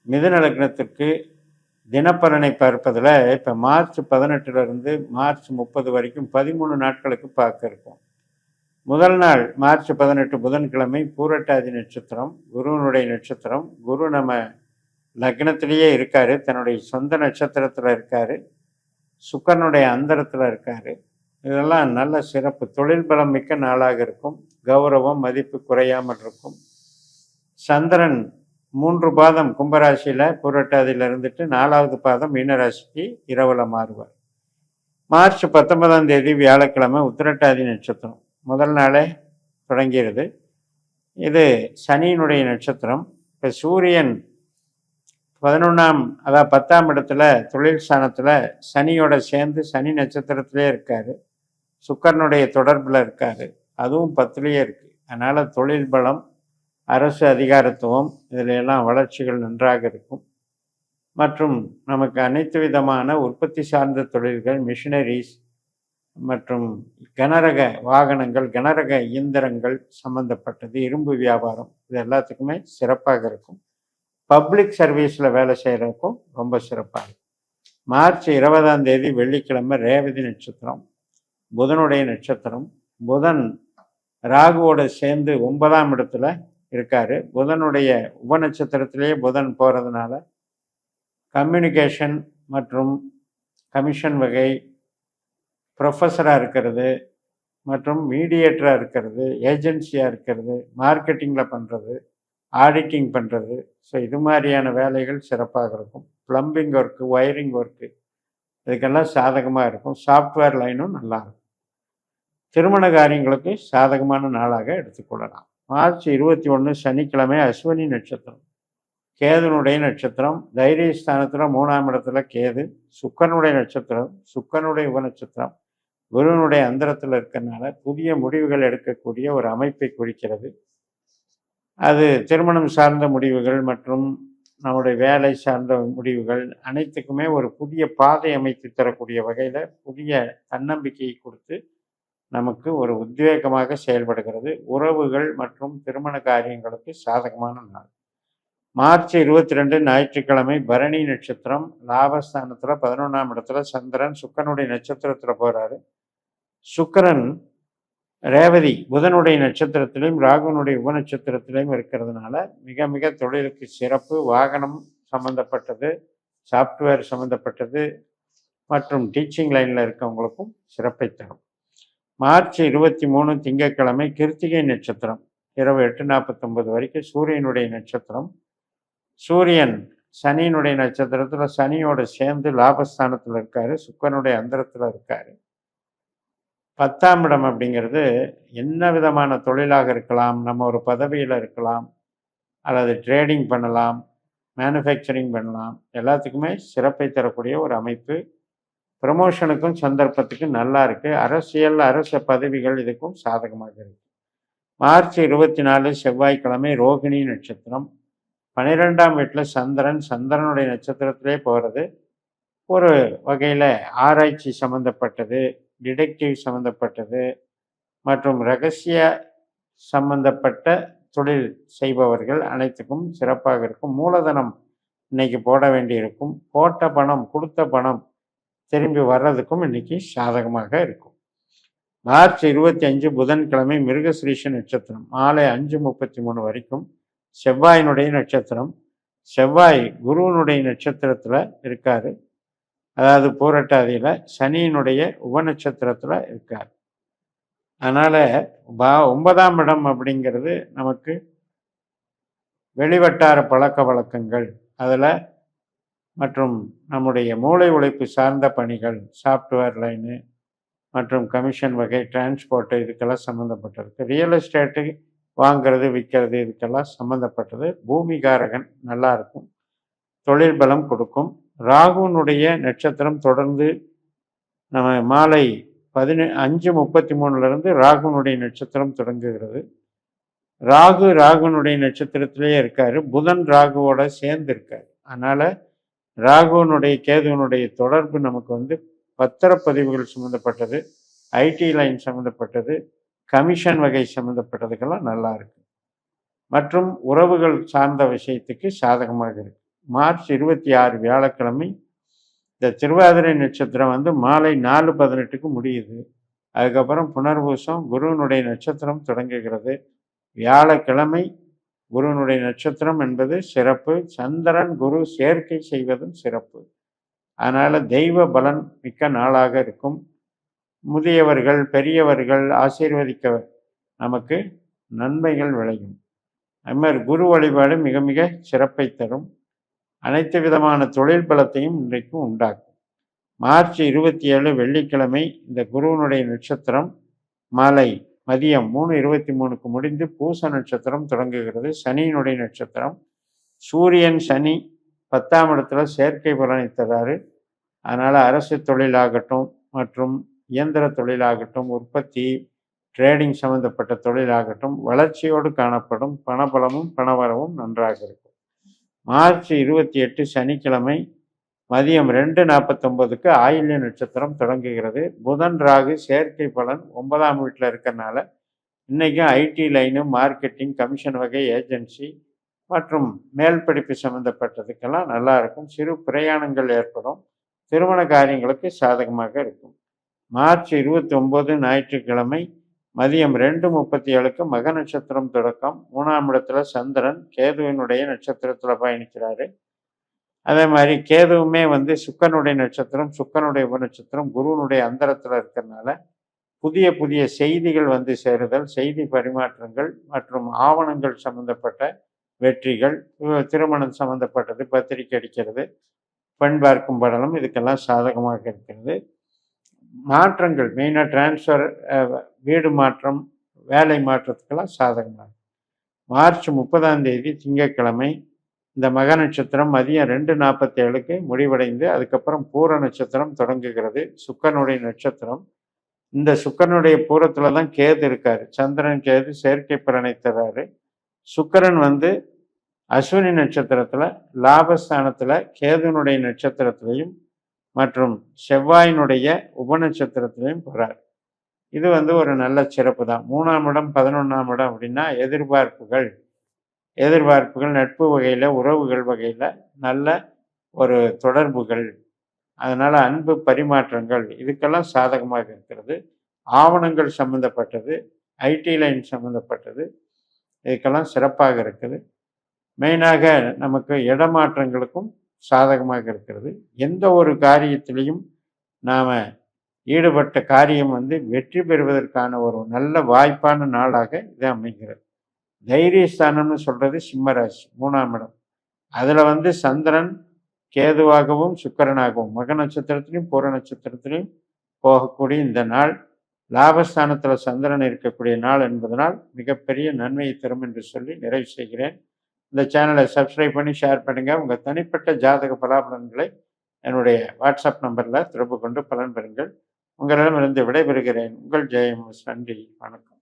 மிதுன லக்னத்திற்கு தினப்பலனை பார்ப்பதில் இப்போ மார்ச் 18 மார்ச் 30 வரைக்கும் 13 நாட்களுக்கு பார்க்க இருக்கும். முதல் நாள் மார்ச் 18 புதன்கிழமை பூரட்டாதி நட்சத்திரம், குருவனுடைய நட்சத்திரம். குரு நம்ம லக்னத்திலேயே இருக்காரு, தன்னுடைய சொந்த நட்சத்திரத்தில் இருக்காரு, சுக்கரனுடைய அந்தரத்தில் இருக்காரு. இதெல்லாம் நல்ல சிறப்பு. தொழில் பலம் மிக்க நாளாக இருக்கும். கௌரவம் மதிப்பு குறையாமல் இருக்கும். சந்திரன் 3 பாதம் கும்பராசியில் பூரட்டாதியில் இருந்துட்டு 4வது பாதம் மீனராசிக்கு இரவில் மாறுவார். மார்ச் 19 வியாழக்கிழமை உத்திரட்டாதி நட்சத்திரம் முதல் நாளே தொடங்கிறது. இது சனியினுடைய நட்சத்திரம். இப்போ சூரியன் 10ஆம் இடத்துல தொழில் ஸ்தானத்தில் சனியோட சேர்ந்து சனி நட்சத்திரத்திலே இருக்காரு, சுக்கரனுடைய தொடர்பில் இருக்காரு, அதுவும் 10லேயே இருக்குது. அதனால் தொழில் பலம், அரசு அதிகாரத்துவம், இதில் எல்லாம் வளர்ச்சிகள் நன்றாக இருக்கும். மற்றும் நமக்கு அனைத்து விதமான உற்பத்தி சார்ந்த தொழில்கள், மிஷினரிஸ் மற்றும் கனரக வாகனங்கள், கனரக இயந்திரங்கள் சம்பந்தப்பட்டது, இரும்பு வியாபாரம், இது எல்லாத்துக்குமே சிறப்பாக இருக்கும். பப்ளிக் சர்வீஸில் வேலை செய்கிறதுக்கும் ரொம்ப சிறப்பாக இருக்கும். மார்ச் 20 வெள்ளிக்கிழமை ரேவதி நட்சத்திரம், புதனுடைய நட்சத்திரம். புதன் ராகுவோடு சேர்ந்து 9ஆம் இடத்துல இருக்காரு. புதனுடைய உபநட்சத்திரத்திலேயே புதன் போகிறதுனால கம்யூனிகேஷன் மற்றும் கமிஷன் வகை, ப்ரொஃபஸராக இருக்கிறது மற்றும் மீடியேட்டராக இருக்கிறது, ஏஜென்சியாக இருக்கிறது, மார்க்கெட்டிங்கில் பண்ணுறது, ஆடிட்டிங் பண்ணுறது, ஸோ இது மாதிரியான வேலைகள் சிறப்பாக இருக்கும். ப்ளம்பிங் ஒர்க்கு, ஒயரிங் ஒர்க்கு, இதுக்கெல்லாம் சாதகமாக இருக்கும். சாஃப்ட்வேர் லைனும் நல்லாயிருக்கும். திருமண காரியங்களுக்கு சாதகமான நாளாக எடுத்துக்கொள்ளலாம். மார்ச் 21 சனிக்கிழமை அஸ்வினி நட்சத்திரம், கேதுனுடைய நட்சத்திரம். தைரியஸ்தானத்தில் 3ஆம் இடத்துல கேது, சுக்கரனுடைய நட்சத்திரம், சுக்கரனுடைய உபநட்சத்திரம், குருவனுடைய அந்தரத்தில் இருக்கிறதுனால புதிய முடிவுகள் எடுக்கக்கூடிய ஒரு அமைப்பை குறிக்கிறது. அது திருமணம் சார்ந்த முடிவுகள் மற்றும் நம்முடைய வேலை சார்ந்த முடிவுகள் அனைத்துக்குமே ஒரு புதிய பாதை அமைத்து தரக்கூடிய வகையில் புதிய தன்னம்பிக்கையை கொடுத்து நமக்கு ஒரு உத்வேகமாக செயல்படுகிறது. உறவுகள் மற்றும் திருமண காரியங்களுக்கு சாதகமான நாள். மார்ச் 22 ஞாயிற்றுக்கிழமை பரணி நட்சத்திரம், லாபஸ்தானத்தில் 11ஆம் இடத்துல சந்திரன் சுக்கரனுடைய நட்சத்திரத்தில் போகிறாரு. சுக்கரன் ரேவதி புதனுடைய நட்சத்திரத்திலையும் ராகுனுடைய உபநட்சத்திரத்திலையும் இருக்கிறதுனால மிக மிக தொழிலுக்கு சிறப்பு. வாகனம் சம்மந்தப்பட்டது, சாஃப்ட்வேர் சம்மந்தப்பட்டது மற்றும் டீச்சிங் லைனில் இருக்கவங்களுக்கும் சிறப்பை தரும். மார்ச் 23 திங்கட்கிழமை கிருத்திகை நட்சத்திரம், இரவு 8:49 வரைக்கும் சூரியனுடைய நட்சத்திரம். சூரியன் சனியினுடைய நட்சத்திரத்தில் சனியோடு சேர்ந்து லாபஸ்தானத்தில் இருக்காரு, சுக்கரனுடைய அந்தரத்தில் இருக்காரு. 10ஆம் இடம் அப்படிங்கிறது என்ன விதமான தொழிலாக இருக்கலாம், நம்ம ஒரு பதவியில் இருக்கலாம், அல்லது ட்ரேடிங் பண்ணலாம், மேனுஃபேக்சரிங் பண்ணலாம், எல்லாத்துக்குமே சிறப்பை தரக்கூடிய ஒரு அமைப்பு. ப்ரமோஷனுக்கும் சந்தர்ப்பத்துக்கும் நல்லா இருக்குது. அரசியல், அரச பதவிகள் இதுக்கும் சாதகமாக இருக்குது. மார்ச் 24 செவ்வாய்க்கிழமை ரோகிணி நட்சத்திரம், 12ஆம் வீட்டில் சந்திரன், சந்திரனுடைய நட்சத்திரத்திலே போகிறது. ஒரு வகையில் ஆராய்ச்சி சம்மந்தப்பட்டது, டிடெக்டிவ் சம்மந்தப்பட்டது மற்றும் ரகசிய சம்பந்தப்பட்ட தொழில் செய்பவர்கள் அனைத்துக்கும் சிறப்பாக இருக்கும். மூலதனம் இன்னைக்கு போட வேண்டியிருக்கும். போட்ட பணம், கொடுத்த பணம் திரும்பி வர்றதுக்கும் இன்னைக்கு சாதகமாக இருக்கும். மார்ச் 25 புதன்கிழமை மிருகஸ்ரீஷ நட்சத்திரம், மாலை 5:33 வரைக்கும் செவ்வாயினுடைய நட்சத்திரம். செவ்வாய் குருவனுடைய நட்சத்திரத்தில் இருக்காரு, அதாவது பூரட்டாதியில் சனியினுடைய உபநட்சத்திரத்தில் இருக்கார். அதனால் 9ஆம் இடம் அப்படிங்கிறது நமக்கு வெளிவட்டார பழக்க வழக்கங்கள், அதில் மற்றும் நம்முடைய மூளை உழைப்பு சார்ந்த பணிகள், சாஃப்ட்வேர் லைனு மற்றும் கமிஷன் வகை, டிரான்ஸ்போர்ட்டு, இதுக்கெல்லாம் சம்மந்தப்பட்டிருக்கு. ரியல் எஸ்டேட்டு வாங்கிறது விற்கிறது இதுக்கெல்லாம் சம்மந்தப்பட்டது. பூமிகாரகன் நல்லா இருக்கும், தொழில் பலம் கொடுக்கும். ராகுனுடைய நட்சத்திரம் தொடர்ந்து நம்ம மாலை 5:33 ராகுனுடைய நட்சத்திரம் தொடங்குகிறது. ராகுனுடைய நட்சத்திரத்திலேயே இருக்காரு, புதன் ராகுவோட சேர்ந்து இருக்காரு. அதனால் ராகுனுடைய கேதுவனுடைய தொடர்பு நமக்கு பத்திரப்பதிவுகள் சம்மந்தப்பட்டது, ஐடி லைன் சம்மந்தப்பட்டது, கமிஷன் வகை சம்மந்தப்பட்டதுக்கெல்லாம் நல்லா இருக்கு. மற்றும் உறவுகள் சார்ந்த விஷயத்துக்கு சாதகமாக இருக்கு. மார்ச் 26 வியாழக்கிழமை இந்த திருவாதிரை நட்சத்திரம் வந்து மாலை 4:18க்கு முடியுது. அதுக்கப்புறம் புனர்பூசம் குருவினுடைய நட்சத்திரம் தொடங்குகிறது. வியாழக்கிழமை குருவினுடைய நட்சத்திரம் என்பது சிறப்பு. சந்திரன் குரு சேர்க்கை செய்வதும் சிறப்பு. அதனால் தெய்வ பலன் மிக்க நாளாக இருக்கும். முதியவர்கள் பெரியவர்கள் ஆசீர்வதிக்க நமக்கு நன்மைகள் விளையும். அது மாதிரி குரு வழிபாடு மிக மிக சிறப்பை தரும். அனைத்து விதமான தொழில் பலத்தையும் இன்றைக்கு உண்டாக்கும். மார்ச் 27 வெள்ளிக்கிழமை இந்த குருவினுடைய நட்சத்திரம் மாலை மதியம் 3:23க்கு முடிந்து பூச நட்சத்திரம் தொடங்குகிறது. சனியினுடைய நட்சத்திரம். சூரியன் சனி 10ஆம் இடத்துல சேர்க்கை பலனை தராரு. அதனால் அரசு தொழிலாகட்டும் மற்றும் இயந்திர தொழிலாகட்டும் உற்பத்தி ட்ரேடிங் சம்மந்தப்பட்ட தொழிலாகட்டும் வளர்ச்சியோடு காணப்படும். பணபலமும் பணவரவும் நன்றாக இருக்கும். மார்ச் 28 சனிக்கிழமை மதியம் 2:49க்கு ஆயில்ய நட்சத்திரம் தொடங்குகிறது. புதன் ராகு சேர்க்கை பலன் 9ஆம் வீட்டில் இருக்கிறனால இன்றைக்கும் ஐடி லைனு மார்க்கெட்டிங் கமிஷன் வகை ஏஜென்சி மற்றும் மேல் படிப்பு சம்மந்தப்பட்டதுக்கெல்லாம் நல்லா இருக்கும். சிறு பிரயாணங்கள் ஏற்படும். திருமண காரியங்களுக்கு சாதகமாக இருக்கும். மார்ச் 29 ஞாயிற்றுக்கிழமை மதியம் 2:37க்கு மக நட்சத்திரம் தொடக்கம். 3ஆம் இடத்துல சந்திரன் கேதுவினுடைய நட்சத்திரத்தில் பயணிக்கிறாரு. அதே மாதிரி கேதுவுமே வந்து சுக்கரனுடைய நட்சத்திரம், சுக்கரனுடைய உபநட்சத்திரம் குருவனுடைய அந்தரத்தில் இருக்கிறதுனால புதிய புதிய செய்திகள் வந்து சேருதல், செய்தி பரிமாற்றங்கள் மற்றும் ஆவணங்கள் சம்மந்தப்பட்ட வெற்றிகள், திருமணம் சம்மந்தப்பட்டது, பத்திரிக்கை அடிக்கிறது, பெண் பார்க்கும் படலம் இதுக்கெல்லாம் சாதகமாக இருக்கிறது. மாற்றங்கள் மெயினாக டிரான்ஸ்ஃபர், வீடு மாற்றம், வேலை மாற்றத்துக்கெல்லாம் சாதகமாக. மார்ச் 30ஆம் தேதி திங்கட்கிழமை இந்த மக நட்சத்திரம் மதியம் 2:47க்கு முடிவடைந்து அதுக்கப்புறம் பூர நட்சத்திரம் தொடங்குகிறது. சுக்கரனுடைய நட்சத்திரம். இந்த சுக்கரனுடைய பூரத்தில் தான் கேது இருக்கார். சந்திரன் கேது சேர்க்கை பலனை தர்றாரு. சுக்கரன் வந்து அஸ்வினி நட்சத்திரத்தில் லாபஸ்தானத்தில் கேதுனுடைய நட்சத்திரத்திலையும் மற்றும் செவ்வாயினுடைய உபநட்சத்திரத்திலையும் போகிறார். இது வந்து ஒரு நல்ல சிறப்பு தான். 3ஆம் இடம் 11ஆம் இடம் அப்படின்னா எதிர்பார்ப்புகள், நட்பு வகையில், உறவுகள் வகையில் நல்ல ஒரு தொடர்புகள், அதனால் அன்பு பரிமாற்றங்கள் இதுக்கெல்லாம் சாதகமாக இருக்கிறது. ஆவணங்கள் சம்மந்தப்பட்டது, ஐடி லைன் சம்மந்தப்பட்டது இதுக்கெல்லாம் சிறப்பாக இருக்குது. மெயினாக நமக்கு இடமாற்றங்களுக்கும் சாதகமாக இருக்கிறது. எந்த ஒரு காரியத்திலையும் நாம் ஈடுபட்ட காரியம் வந்து வெற்றி பெறுவதற்கான ஒரு நல்ல வாய்ப்பான நாளாக இது அமைகிறது. தைரியஸ்தானம்னு சொல்கிறது சிம்மராசி 3ஆம் இடம். அதில் வந்து சந்திரன் கேதுவாகவும் சுக்கிரனாகவும் மக நட்சத்திரத்திலையும் பூர நட்சத்திரத்திலையும் போகக்கூடிய இந்த நாள் லாபஸ்தானத்தில் சந்திரன் இருக்கக்கூடிய நாள் என்பதனால் மிகப்பெரிய நன்மையை தரும் என்று சொல்லி நிறைவு செய்கிறேன். இந்த சேனலை சப்ஸ்கிரைப் பண்ணி ஷேர் பண்ணுங்கள். உங்கள் தனிப்பட்ட ஜாதக பலாபலன்களை என்னுடைய வாட்ஸ்அப் நம்பரில் தொடர்பு கொண்டு பலன் பெறுங்கள். உங்களிடமிருந்து விடைபெறுகிறேன். உங்கள் ஜெயம். நன்றி, வணக்கம்.